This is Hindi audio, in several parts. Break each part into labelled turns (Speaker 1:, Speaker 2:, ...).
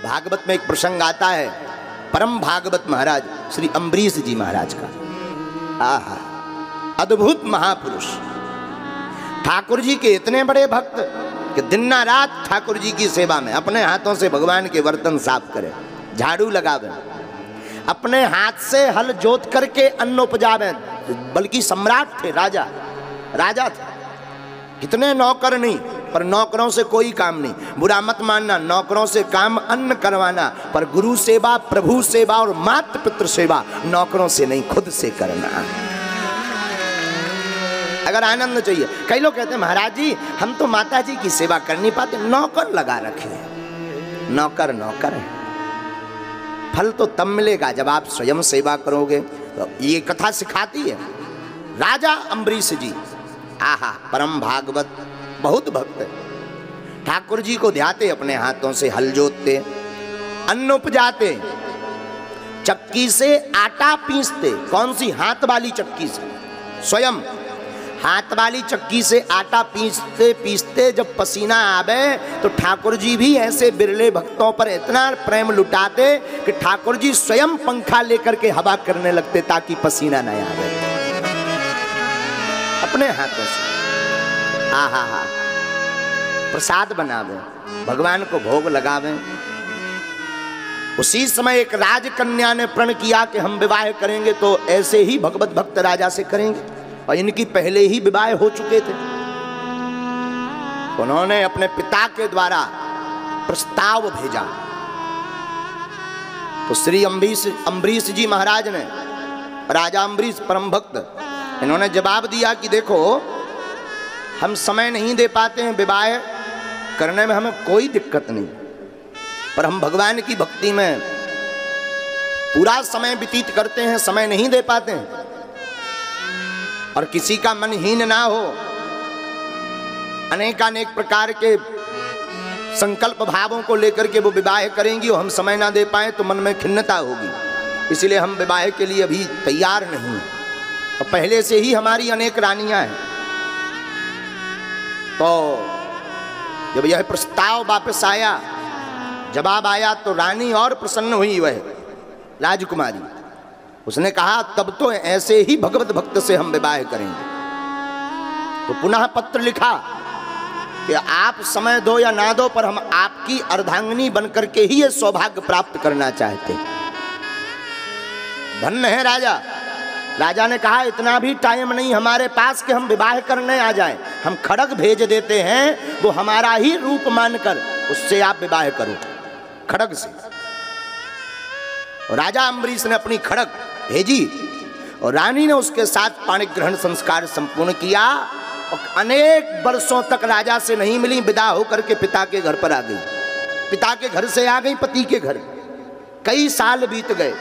Speaker 1: भागवत में एक प्रसंग आता है, परम भागवत महाराज श्री अम्बरीश जी महाराज का। आहा, अद्भुत महापुरुष, ठाकुर जी के इतने बड़े भक्त कि दिन रात ठाकुर जी की सेवा में अपने हाथों से भगवान के बर्तन साफ करे, झाड़ू लगावे, अपने हाथ से हल जोत करके अन्न उपजावे, बल्कि सम्राट थे, राजा थे। कितने नौकर नहीं, पर नौकरों से कोई काम नहीं। बुरा मत मानना, नौकरों से काम अन्न करवाना, पर गुरु सेवा, प्रभु सेवा और मातृ पितृ सेवा नौकरों से नहीं, खुद से करना। अगर आनंद चाहिए, कई लोग कहते हैं महाराज जी हम तो माता जी की सेवा कर नहीं पाते, नौकर लगा रखे। नौकर है, फल तो तब मिलेगा जब आप स्वयं सेवा करोगे। तो ये कथा सिखाती है। राजा अम्बरीश जी, आहा, परम भागवत, बहुत भक्त, ठाकुर जी को ध्याते, अपने हाथों से हल जोतते, अन्न उपजाते, चक्की से आटा पीसते। कौन सी? हाथ वाली चक्की से। स्वयं हाथ वाली चक्की से आटा पीसते पीसते जब पसीना आवे तो ठाकुर जी भी ऐसे बिरले भक्तों पर इतना प्रेम लुटाते कि ठाकुर जी स्वयं पंखा लेकर के हवा करने लगते ताकि पसीना न आवे, अपने हाथों से। आहा, प्रसाद बनावे, भगवान को भोग लगावे। उसी समय एक राजकन्या ने प्रण किया कि हम विवाह करेंगे तो ऐसे ही भगवत भक्त राजा से करेंगे, और इनकी पहले ही विवाह हो चुके थे। उन्होंने अपने पिता के द्वारा प्रस्ताव भेजा तो श्री अम्बरीश जी महाराज ने, राजा अम्बरीश परम भक्त, इन्होंने जवाब दिया कि देखो हम समय नहीं दे पाते हैं, विवाह करने में हमें कोई दिक्कत नहीं, पर हम भगवान की भक्ति में पूरा समय व्यतीत करते हैं, समय नहीं दे पाते हैं। और किसी का मन हीन ना हो, अनेकानेक प्रकार के संकल्प भावों को लेकर के वो विवाह करेंगी और हम समय ना दे पाए तो मन में खिन्नता होगी, इसलिए हम विवाह के लिए अभी तैयार नहीं। और पहले से ही हमारी अनेक रानियां हैं। तो जब यह प्रस्ताव वापस आया, जवाब आया, तो रानी और प्रसन्न हुई, वह राजकुमारी। उसने कहा तब तो ऐसे ही भगवत भक्त से हम विवाह करेंगे। तो पुनः पत्र लिखा कि आप समय दो या ना दो, पर हम आपकी अर्धांगिनी बनकर के ही ये सौभाग्य प्राप्त करना चाहते हैं। धन्य है राजा। राजा ने कहा इतना भी टाइम नहीं हमारे पास कि हम विवाह करने आ जाएं, हम खड़ग भेज देते हैं, वो हमारा ही रूप मानकर उससे आप विवाह करो, खड़ग से। और राजा अम्बरीश ने अपनी खड़ग भेजी और रानी ने उसके साथ पाणी ग्रहण संस्कार संपूर्ण किया। और अनेक वर्षों तक राजा से नहीं मिली, विदा होकर के पिता के घर पर आ गई, पिता के घर से आ गई पति के घर। कई साल बीत गए,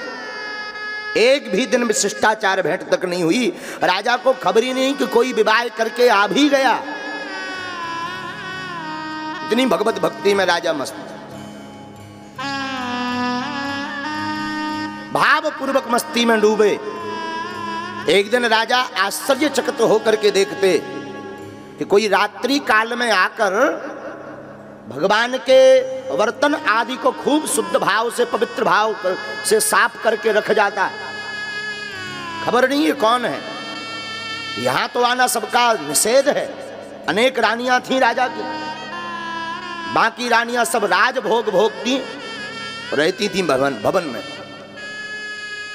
Speaker 1: एक भी दिन में शिष्टाचार भेंट तक नहीं हुई। राजा को खबर ही नहीं कि कोई विवाह करके आ भी गया। इतनी भगवत भक्ति में राजा मस्त, भाव पूर्वक मस्ती में डूबे। एक दिन राजा आश्चर्यचकित होकर के देखते कि कोई रात्रि काल में आकर भगवान के वर्तन आदि को खूब शुद्ध भाव से, पवित्र भाव से साफ करके रख जाता है। खबर नहीं है कौन है, यहां तो आना सबका निषेध है। अनेक रानियां थीं राजा की, बाकी रानियां सब राजभोग भोगती रहती थीं भवन में,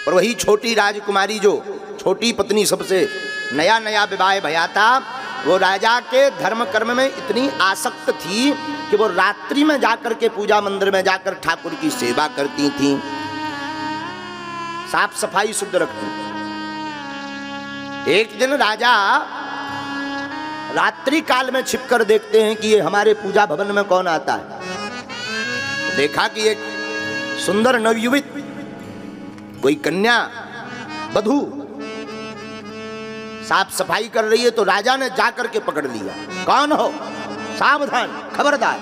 Speaker 1: और वही छोटी राजकुमारी, जो छोटी पत्नी, सबसे नया नया विवाह भया था, वो राजा के धर्म कर्म में इतनी आसक्त थी कि वो रात्रि में जाकर के पूजा मंदिर में जाकर ठाकुर की सेवा करती थीं, साफ सफाई शुद्ध रखती। एक दिन राजा रात्रि काल में छिपकर देखते हैं कि ये हमारे पूजा भवन में कौन आता है। देखा कि एक सुंदर नवयुवती, कोई कन्या वधू साफ सफाई कर रही है। तो राजा ने जाकर के पकड़ लिया, कौन हो, सावधान, खबरदार,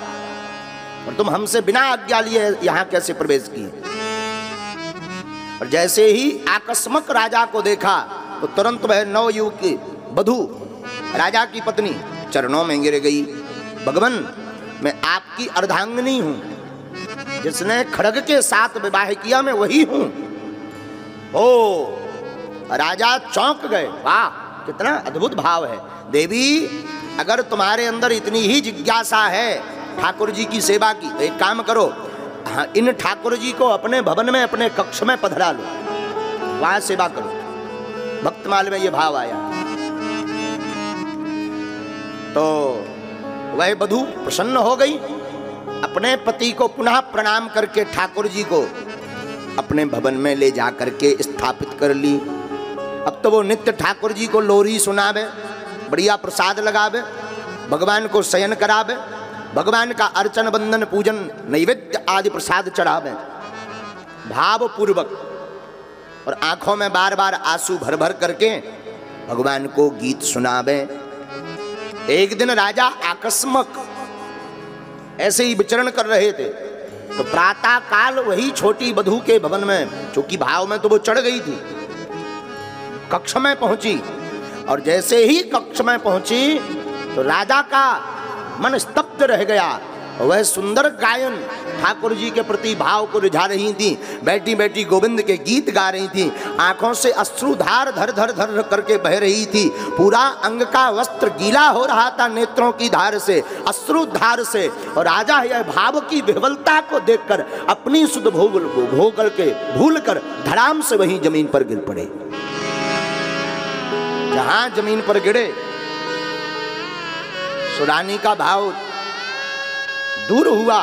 Speaker 1: और तुम हमसे बिना आज्ञा लिए यहां कैसे प्रवेश किए। और जैसे ही आकस्मक राजा को देखा तो तुरंत वह नवयुवती वधू, राजा की पत्नी, चरणों में गिर गई। भगवान, मैं आपकी अर्धांगिनी हूं, जिसने खड्ग के साथ विवाह किया मैं वही हूं। ओ राजा चौंक गए, वाह कितना अद्भुत भाव है। देवी अगर तुम्हारे अंदर इतनी ही जिज्ञासा है ठाकुर जी की सेवा की तो एक काम करो, हाँ, इन ठाकुर जी को अपने भवन में अपने कक्ष में पधरा लो, वहां सेवा करो। भक्तमाल में ये भाव आया। तो वह वधू प्रसन्न हो गई, अपने पति को पुनः प्रणाम करके ठाकुर जी को अपने भवन में ले जा करके स्थापित कर ली। अब तो वो नित्य ठाकुर जी को लोरी सुनावे, बढ़िया प्रसाद लगावे, भगवान को शयन करावे, भगवान का अर्चन बंदन पूजन नैवेद्य आदि प्रसाद चढ़ावे भाव पूर्वक, और आंखों में बार बार आंसू भर भर करके भगवान को गीत सुनावे। एक दिन राजा आकस्मक ऐसे ही विचरण कर रहे थे तो प्रातः काल वही छोटी वधू के भवन में, चूंकि भाव में तो वो चढ़ गई थी, कक्ष में पहुंची। और जैसे ही कक्ष में पहुंची तो राजा का मन स्तब्ध रह गया। वह सुंदर गायन ठाकुर जी के प्रति भाव को रिझा रही थी, बैठी बैठी गोविंद के गीत गा रही थी, आंखों से अश्रुधार धर धर धर करके बह रही थी, पूरा अंग का वस्त्र गीला हो रहा था नेत्रों की धार से, अश्रुधार से। और राजा यह भाव की विह्वलता को देखकर अपनी सुध भोग करके भूल कर धड़ाम से वहीं जमीन पर गिर पड़े। जहां जमीन पर गिरे सुरानी का भाव दूर हुआ,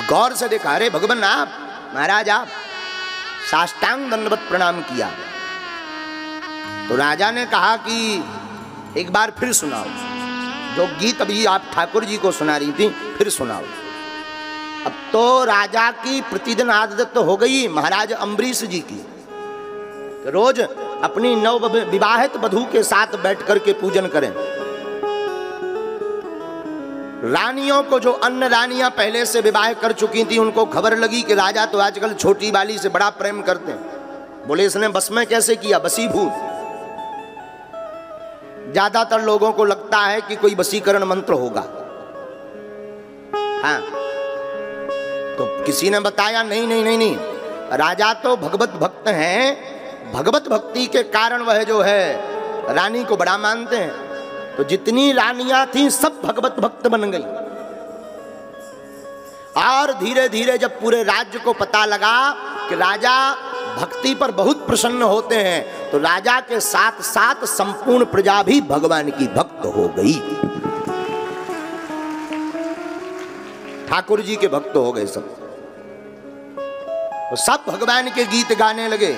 Speaker 1: गौर से देखा, अरे भगवान आप, महाराज आप, साष्टांग दंडवत प्रणाम किया। तो राजा ने कहा कि एक बार फिर सुनाओ, जो गीत अभी आप ठाकुर जी को सुना रही थी फिर सुनाओ। अब तो राजा की प्रतिदिन आदत तो हो गई महाराज अम्बरीश जी की, रोज अपनी नव विवाहित वधू के साथ बैठ करके पूजन करें। रानियों को, जो अन्य रानियां पहले से विवाह कर चुकी थी, उनको खबर लगी कि राजा तो आजकल छोटी वाली से बड़ा प्रेम करते हैं। बोले इसने बस में कैसे किया, वशीभूत। ज्यादातर लोगों को लगता है कि कोई वशीकरण मंत्र होगा, हाँ, तो किसी ने बताया नहीं नहीं नहीं नहीं, राजा तो भगवत भक्त हैं, भगवत भक्ति के कारण वह जो है रानी को बड़ा मानते हैं। तो जितनी रानियां थीं सब भगवत भक्त बन गई। और धीरे धीरे जब पूरे राज्य को पता लगा कि राजा भक्ति पर बहुत प्रसन्न होते हैं, तो राजा के साथ साथ संपूर्ण प्रजा भी भगवान की भक्त हो गई, ठाकुर जी के भक्त हो गए सब। तो सब भगवान के गीत गाने लगे।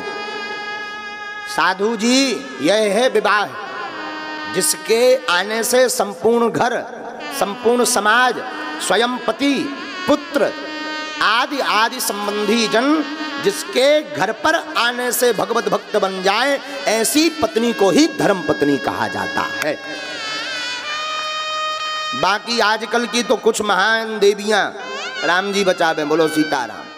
Speaker 1: साधु जी, यह है विवाह, जिसके आने से संपूर्ण घर, संपूर्ण समाज, स्वयं पति, पुत्र आदि आदि संबंधी जन जिसके घर पर आने से भगवत भक्त बन जाए, ऐसी पत्नी को ही धर्म पत्नी कहा जाता है। बाकी आजकल की तो कुछ महान देवियां, राम जी बचावे, बोलो सीताराम।